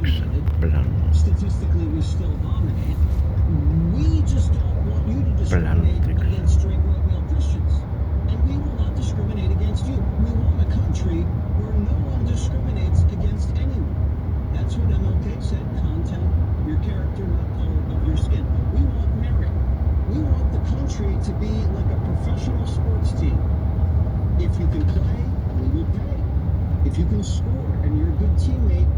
Plano. Statistically, we still dominate. We just don't want you to discriminate against straight white male Christians. And we will not discriminate against you. We want a country where no one discriminates against anyone. That's what MLK said. Content, your character, not color of your skin. We want merit. We want the country to be like a professional sports team. If you can play, we will pay. If you can score and you're a good teammate,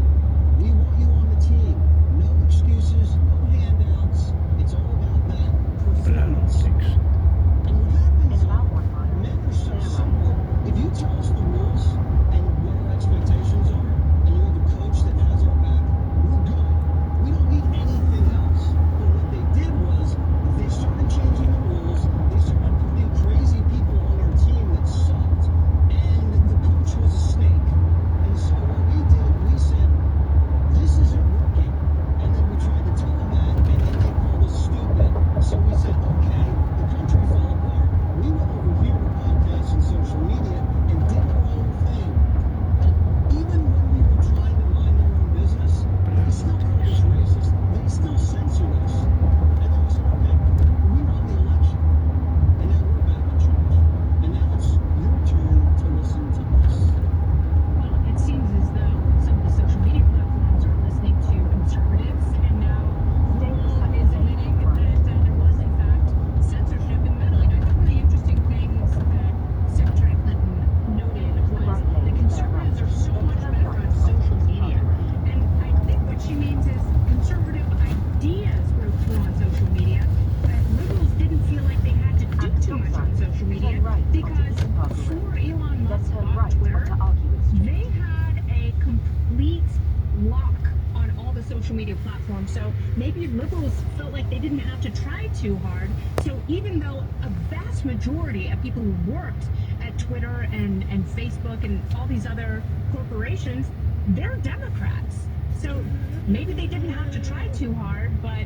we want you on the team. No excuses, no handouts. It's all about that Plano performance. 6. And what happens, men are so simple. If you tell us the rules and what our expectations are, and you have a coach that has our back, we're good. We don't need anything else. But what they did was, they started changing the rules. They started putting crazy people on our team that sucked. And the coach was a snake. And so what we did, we said, this isn't working. And then we tried to tell them that, and then they called us stupid. So we said, okay, the country fell apart. We went over here to podcasts and social media and did our own thing. And even when we were trying to mind our own business, they still called us racist. They still censored us. And then we said, okay, we won the election. And now we're back in charge. And now it's your turn to listen to us. Well, it seems as though some of the social media platforms are listening to conservatives, and now Google is admitting that there was, in fact, censorship and meddling. I think one of the interesting things that Secretary Clinton noted was that conservatives are so much better on social media. And I think what she means is conservative ideas were on social media, but liberals didn't feel like they had to do too much on social media because before Elon Musk bought Twitter, they had a complete lock on all the social media platforms. So maybe liberals felt like they didn't have to try too hard. So even though a vast majority of people who worked at Twitter and Facebook and all these other corporations, they're Democrats. So maybe they didn't have to try too hard, but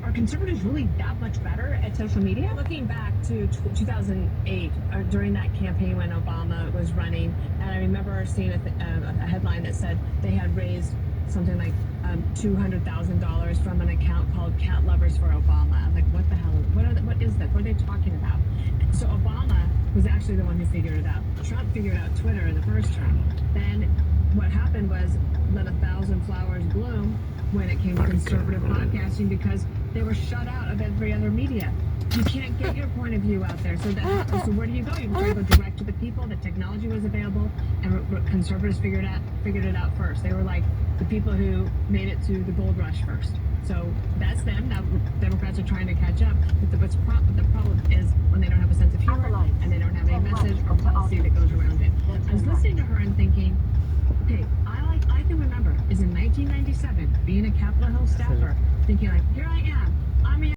are conservatives really that much better at social media? Looking back to 2008, during that campaign when Obama was running, and I remember seeing a headline that said they had raised something like $200,000 from an account called Cat Lovers for Obama. I'm like, what the hell? What is that? What are they talking about? So Obama was actually the one who figured it out. Trump figured out Twitter in the first term. Then what happened was let 1,000 flowers bloom when it came to conservative podcasting because they were shut out of every other media. You can't get your point of view out there. So so where do you go? You try to go direct to the people. The technology was available, and conservatives figured it out first. They were like the people who made it to the gold rush first. So that's them. Now Democrats are trying to catch up. But the problem is when they don't have a sense of humor and they don't have any message or policy that goes around it. I was listening to her and thinking, okay, I can remember is in 1997 being a Capitol Hill staffer, thinking like, here I am.